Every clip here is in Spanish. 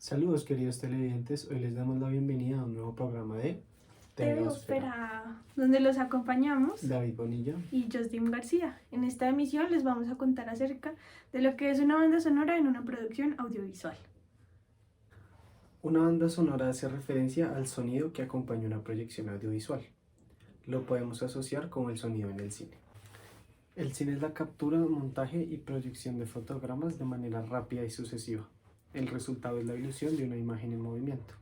Saludos queridos televidentes, hoy les damos la bienvenida a un nuevo programa de TVOsfera, donde los acompañamos David Bonilla y Justin García. En esta emisión les vamos a contar acerca de lo que es una banda sonora en una producción audiovisual. Una banda sonora hace referencia al sonido que acompaña una proyección audiovisual. Lo podemos asociar con el sonido en el cine. El cine es la captura, montaje y proyección de fotogramas de manera rápida y sucesiva. El resultado es la ilusión de una imagen en movimiento.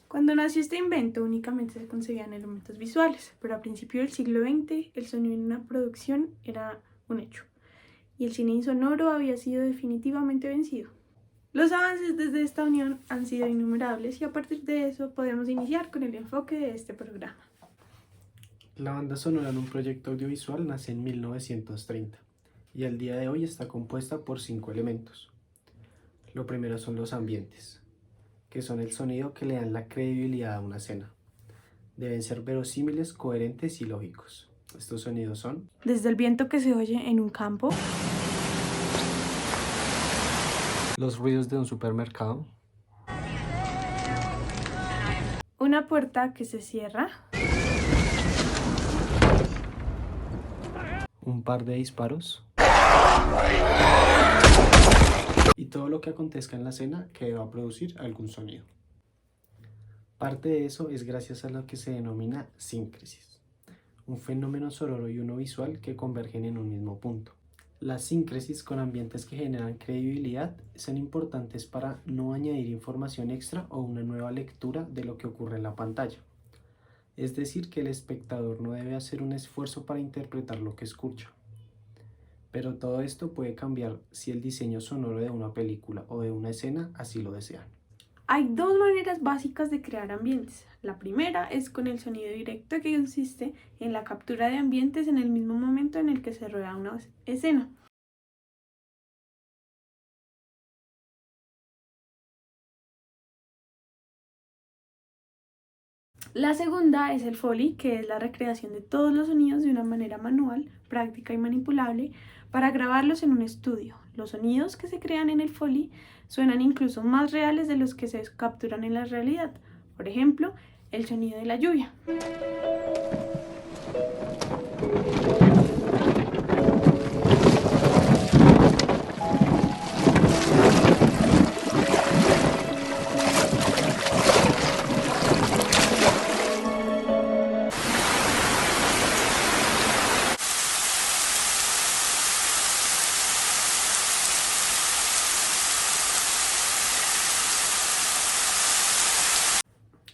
Cuando nació este invento únicamente se concebían elementos visuales, pero a principios del siglo XX el sonido en una producción era un hecho, y el cine insonoro había sido definitivamente vencido. Los avances desde esta unión han sido innumerables y a partir de eso podemos iniciar con el enfoque de este programa. La banda sonora en un proyecto audiovisual nace en 1930 y al día de hoy está compuesta por 5 elementos. Lo primero son los ambientes, que son el sonido que le dan la credibilidad a una escena. Deben ser verosímiles, coherentes y lógicos. Estos sonidos son Desde el viento que se oye en un campo, los ruidos de un supermercado, una puerta que se cierra, un par de disparos y todo lo que acontezca en la escena que va a producir algún sonido. Parte de eso es gracias a lo que se denomina síncresis, un fenómeno sonoro y uno visual que convergen en un mismo punto. Las síncresis con ambientes que generan credibilidad son importantes para no añadir información extra o una nueva lectura de lo que ocurre en la pantalla. Es decir, que el espectador no debe hacer un esfuerzo para interpretar lo que escucha. Pero todo esto puede cambiar si el diseño sonoro de una película o de una escena así lo desean. Hay dos maneras básicas de crear ambientes. La primera es con el sonido directo, que consiste en la captura de ambientes en el mismo momento en el que se rueda una escena. La segunda es el Foley, que es la recreación de todos los sonidos de una manera manual, práctica y manipulable para grabarlos en un estudio. Los sonidos que se crean en el Foley suenan incluso más reales de los que se capturan en la realidad. Por ejemplo, el sonido de la lluvia.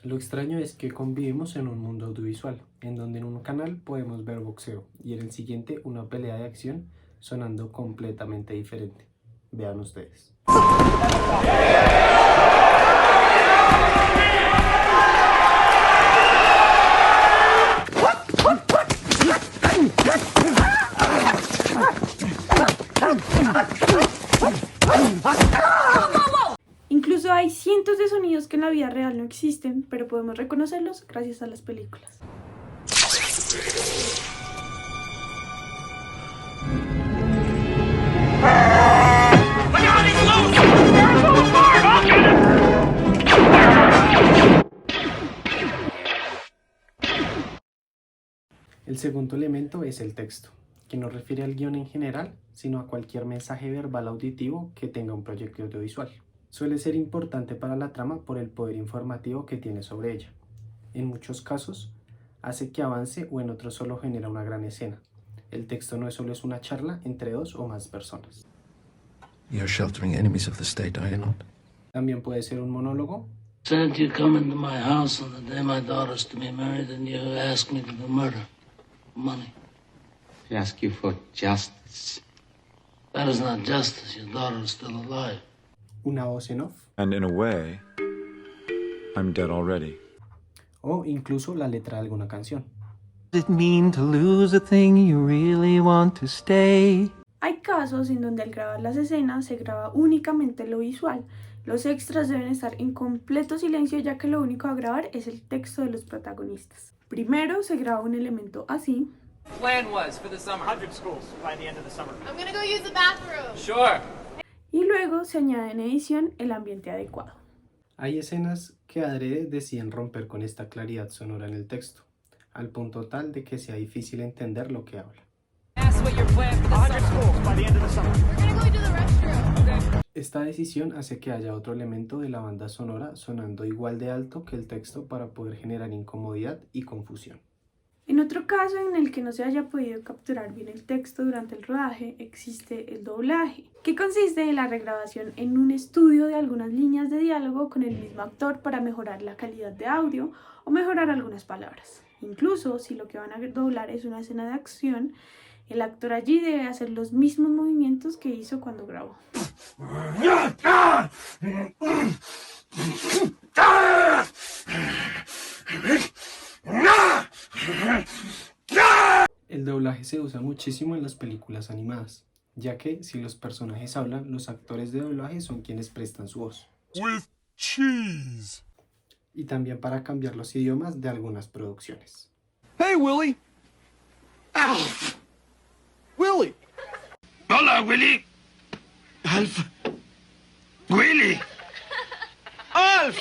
Lo extraño es que convivimos en un mundo audiovisual, en donde en un canal podemos ver boxeo y en el siguiente una pelea de acción sonando completamente diferente. Vean ustedes. Incluso hay cientos de sonidos que en la vida real no existen, pero podemos reconocerlos gracias a las películas. El segundo elemento es el texto, que no refiere al guión en general, sino a cualquier mensaje verbal auditivo que tenga un proyecto audiovisual. Suele ser importante para la trama por el poder informativo que tiene sobre ella. En muchos casos, hace que avance o en otros solo genera una gran escena. El texto no solo es una charla entre dos o más personas. You're sheltering enemies of the state, are you not? También puede ser un monólogo, Said you come into my house on the day my daughter's to be married and you ask me to do murder. Money. I ask you for justice. That is not justice. Your daughter is still alive. una voz en off, And in a way, I'm dead already. o incluso la letra de alguna canción. Does it mean to lose a thing you really want to stay? Hay casos en donde al grabar las escenas se graba únicamente lo visual. Los extras deben estar en completo silencio, ya que lo único a grabar es el texto de los protagonistas. Primero se graba un elemento así. Plan was for the summer. 100 schools by the end of the summer. I'm gonna go use the bathroom. Sure. Y luego se añade en edición el ambiente adecuado. Hay escenas que adrede deciden romper con esta claridad sonora en el texto, al punto tal de que sea difícil entender lo que habla. Esta decisión hace que haya otro elemento de la banda sonora sonando igual de alto que el texto para poder generar incomodidad y confusión. En otro caso en el que no se haya podido capturar bien el texto durante el rodaje, existe el doblaje, que consiste en la regrabación en un estudio de algunas líneas de diálogo con el mismo actor para mejorar la calidad de audio o mejorar algunas palabras. Incluso si lo que van a doblar es una escena de acción, el actor allí debe hacer los mismos movimientos que hizo cuando grabó. El doblaje se usa muchísimo en las películas animadas, ya que si los personajes hablan, los actores de doblaje son quienes prestan su voz. With cheese. Y también para cambiar los idiomas de algunas producciones. Hey, Willie. Alf. Willie. Hola, Willy. Alf. Willy. Alf.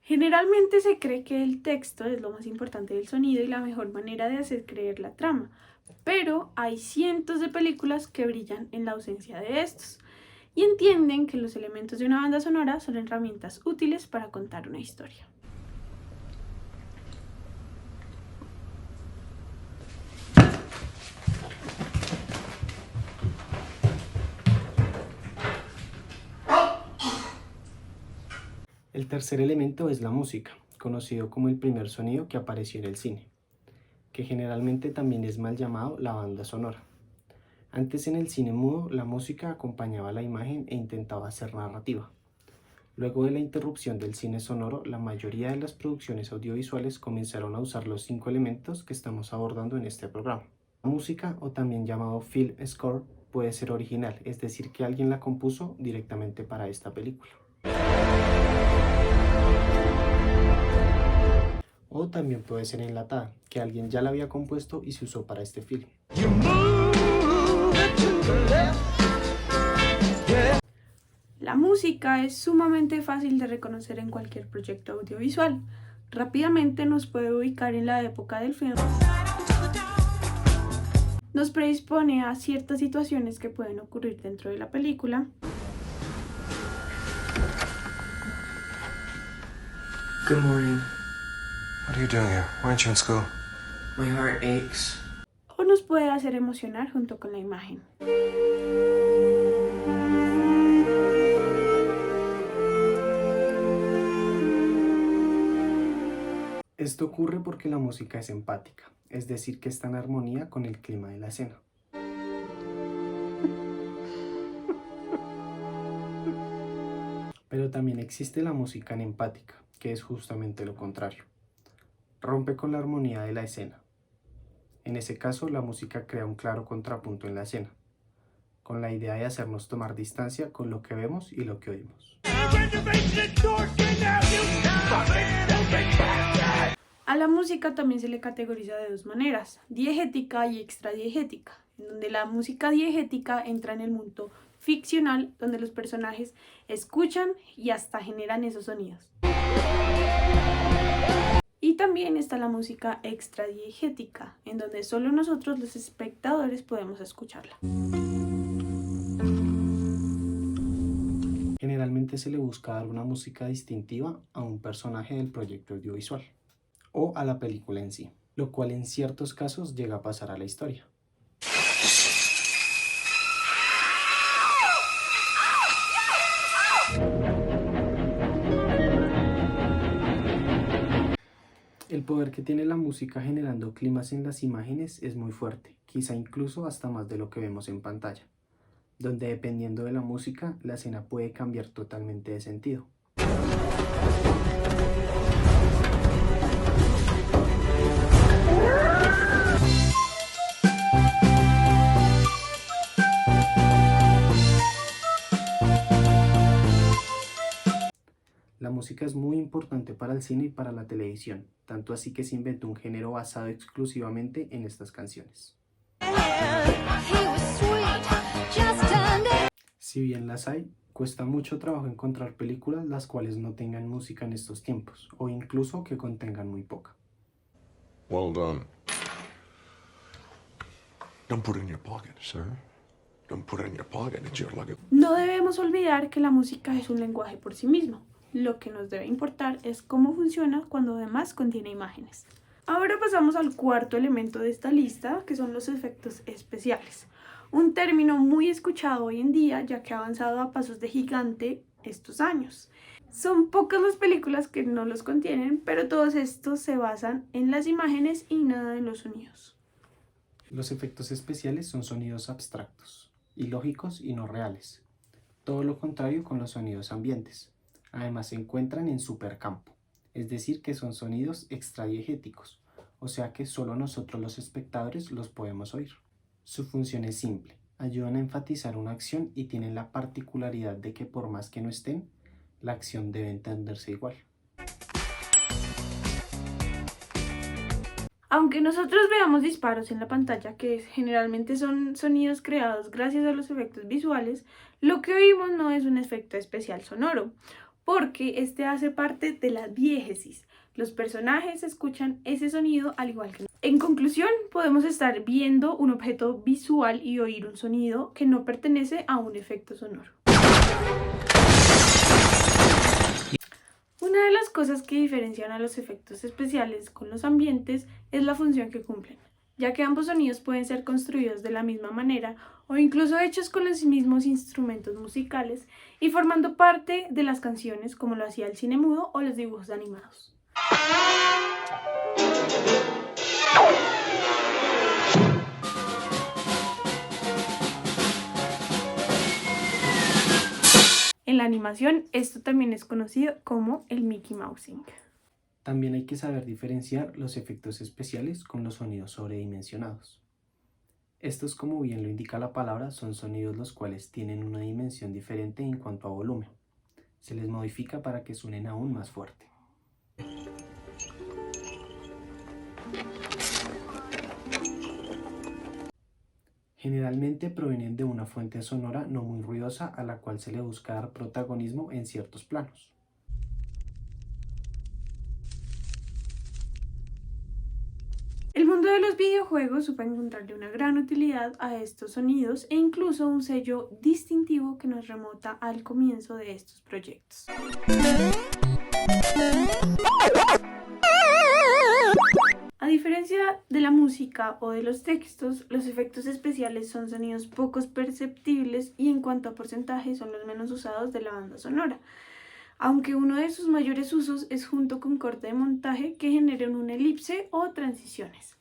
Generalmente se cree que el texto es lo más importante del sonido y la mejor manera de hacer creer la trama, pero hay cientos de películas que brillan en la ausencia de estos y entienden que los elementos de una banda sonora son herramientas útiles para contar una historia. El tercer elemento es la música, conocido como el primer sonido que apareció en el cine, que generalmente también es mal llamado la banda sonora. Antes en el cine mudo, la música acompañaba la imagen e intentaba ser narrativa. Luego de la interrupción del cine sonoro, la mayoría de las producciones audiovisuales comenzaron a usar los 5 elementos que estamos abordando en este programa. La música, o también llamado film score, puede ser original, es decir, que alguien la compuso directamente para esta película. O también puede ser enlatada, que alguien ya la había compuesto y se usó para este film. La música es sumamente fácil de reconocer en cualquier proyecto audiovisual. Rápidamente nos puede ubicar en la época del film. Nos predispone a ciertas situaciones que pueden ocurrir dentro de la película. Good morning. What are you doing here? Why aren't you in school? My heart aches. O nos puede hacer emocionar junto con la imagen. Esto ocurre porque la música es empática, es decir, que está en armonía con el clima de la escena. Pero también existe la música anempática, que es justamente lo contrario. Rompe con la armonía de la escena. En ese caso, la música crea un claro contrapunto en la escena, con la idea de hacernos tomar distancia con lo que vemos y lo que oímos. A la música también se le categoriza de dos maneras, diegética y extradiegética, en donde la música diegética entra en el mundo ficcional, donde los personajes escuchan y hasta generan esos sonidos. Y también está la música extradiegética, en donde solo nosotros los espectadores podemos escucharla. Generalmente se le busca dar una música distintiva a un personaje del proyecto audiovisual o a la película en sí, lo cual en ciertos casos llega a pasar a la historia. El poder que tiene la música generando climas en las imágenes es muy fuerte, quizá incluso hasta más de lo que vemos en pantalla, donde dependiendo de la música, la escena puede cambiar totalmente de sentido. La música es muy importante para el cine y para la televisión, tanto así que se inventó un género basado exclusivamente en estas canciones. Si bien las hay, Cuesta mucho trabajo encontrar películas las cuales no tengan música en estos tiempos, o incluso que contengan muy poca. Well done. Don't put it in your pocket, sir. Don't put it in your pocket. It's your luggage. No debemos olvidar que la música es un lenguaje por sí mismo. Lo que nos debe importar es cómo funciona cuando además contiene imágenes. Ahora pasamos al cuarto elemento de esta lista, que son los efectos especiales. Un término muy escuchado hoy en día, ya que ha avanzado a pasos de gigante estos años. Son pocas las películas que no los contienen, pero todos estos se basan en las imágenes y nada en los sonidos. Los efectos especiales son sonidos abstractos, ilógicos y no reales. Todo lo contrario con los sonidos ambientes. Además se encuentran en supercampo, es decir que son sonidos extradiegéticos, o sea que solo nosotros los espectadores los podemos oír. Su función es simple, ayudan a enfatizar una acción y tienen la particularidad de que por más que no estén, la acción debe entenderse igual. Aunque nosotros veamos disparos en la pantalla, que generalmente son sonidos creados gracias a los efectos visuales, lo que oímos no es un efecto especial sonoro, porque este hace parte de la diégesis. Los personajes escuchan ese sonido al igual que nosotros. En conclusión, podemos estar viendo un objeto visual y oír un sonido que no pertenece a un efecto sonoro. Una de las cosas que diferencian a los efectos especiales con los ambientes es la función que cumplen, ya que ambos sonidos pueden ser construidos de la misma manera o incluso hechos con los mismos instrumentos musicales y formando parte de las canciones como lo hacía el cine mudo o los dibujos animados. En la animación, esto también es conocido como el Mickey Mousing. También hay que saber diferenciar los efectos especiales con los sonidos sobredimensionados. Estos, como bien lo indica la palabra, son sonidos los cuales tienen una dimensión diferente en cuanto a volumen. Se les modifica para que suenen aún más fuerte. Generalmente provienen de una fuente sonora no muy ruidosa a la cual se le busca dar protagonismo en ciertos planos. El mundo de los videojuegos supo encontrarle una gran utilidad a estos sonidos e incluso un sello distintivo que nos remota al comienzo de estos proyectos. A diferencia de la música o de los textos, los efectos especiales son sonidos poco perceptibles y en cuanto a porcentaje son los menos usados de la banda sonora, aunque uno de sus mayores usos es junto con corte de montaje que generen una elipse o transiciones.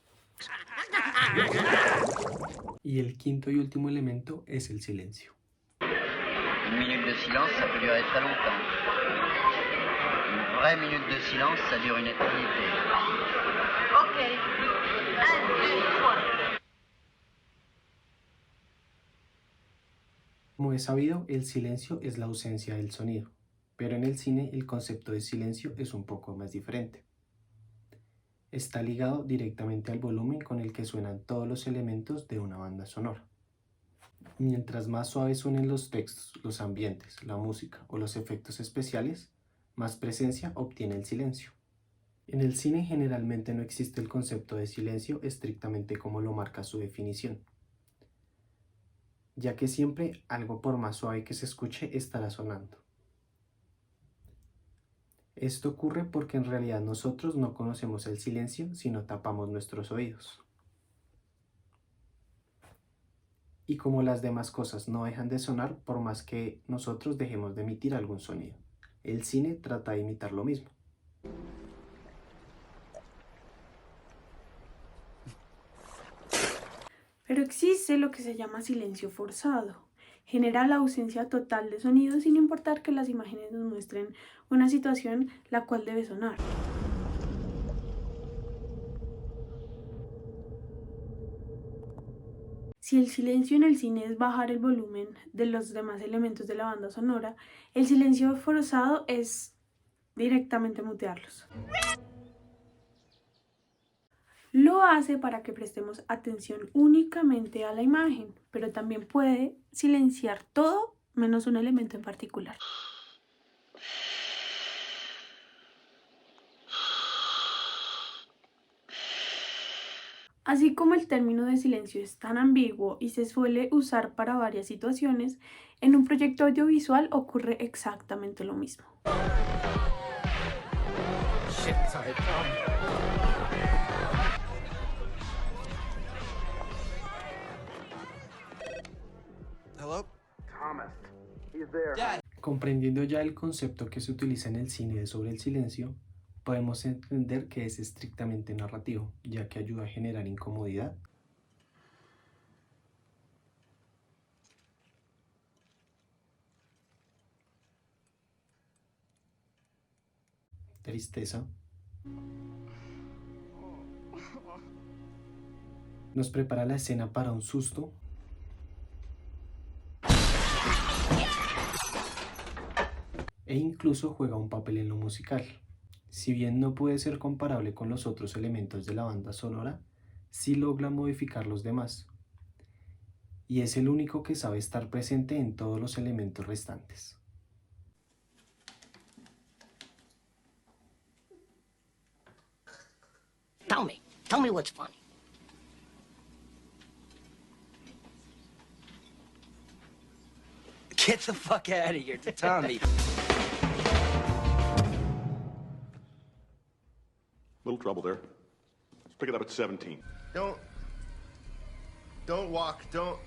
Y el quinto y último elemento es el silencio. Une minute de silence, ça peut durer très longtemps. Une vraie minute de silence, ça dure une éternité. Ok. 1, 2, 3. Como es sabido, el silencio es la ausencia del sonido, pero en el cine el concepto de silencio es un poco más diferente. Está ligado directamente al volumen con el que suenan todos los elementos de una banda sonora. Mientras más suaves suenen los textos, los ambientes, la música o los efectos especiales, más presencia obtiene el silencio. En el cine generalmente no existe el concepto de silencio estrictamente como lo marca su definición, ya que siempre algo por más suave que se escuche estará sonando. Esto ocurre porque en realidad nosotros no conocemos el silencio sino tapamos nuestros oídos. Y como las demás cosas no dejan de sonar por más que nosotros dejemos de emitir algún sonido, el cine trata de imitar lo mismo. Pero existe lo que se llama silencio forzado. Genera la ausencia total de sonido sin importar que las imágenes nos muestren una situación la cual debe sonar. Si el silencio en el cine es bajar el volumen de los demás elementos de la banda sonora, el silencio forzado es directamente mutearlos. Lo hace para que prestemos atención únicamente a la imagen, pero también puede silenciar todo menos un elemento en particular. Así como el término de silencio es tan ambiguo y se suele usar para varias situaciones, en un proyecto audiovisual ocurre exactamente lo mismo. Shit, sorry, Tom. Hello? Thomas. He's there. Dad. Comprendiendo ya el concepto que se utiliza en el cine sobre el silencio, podemos entender que es estrictamente narrativo, ya que ayuda a generar incomodidad, tristeza, nos prepara la escena para un susto, e incluso juega un papel en lo musical. Si bien no puede ser comparable con los otros elementos de la banda sonora, sí logra modificar los demás, y es el único que sabe estar presente en todos los elementos restantes. Tell me what's funny. Get the fuck out of here, Tommy. Little trouble there. Let's pick it up at 17. Don't walk, don't.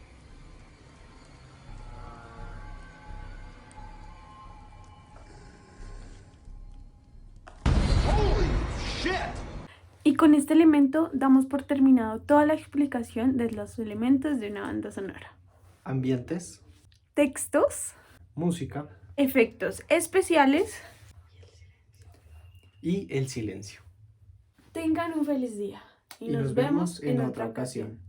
Holy shit! Y con este elemento damos por terminado toda la explicación de los elementos de una banda sonora. Ambientes, Textos, música efectos especiales. y el silencio. Tengan un feliz día y nos vemos en otra ocasión.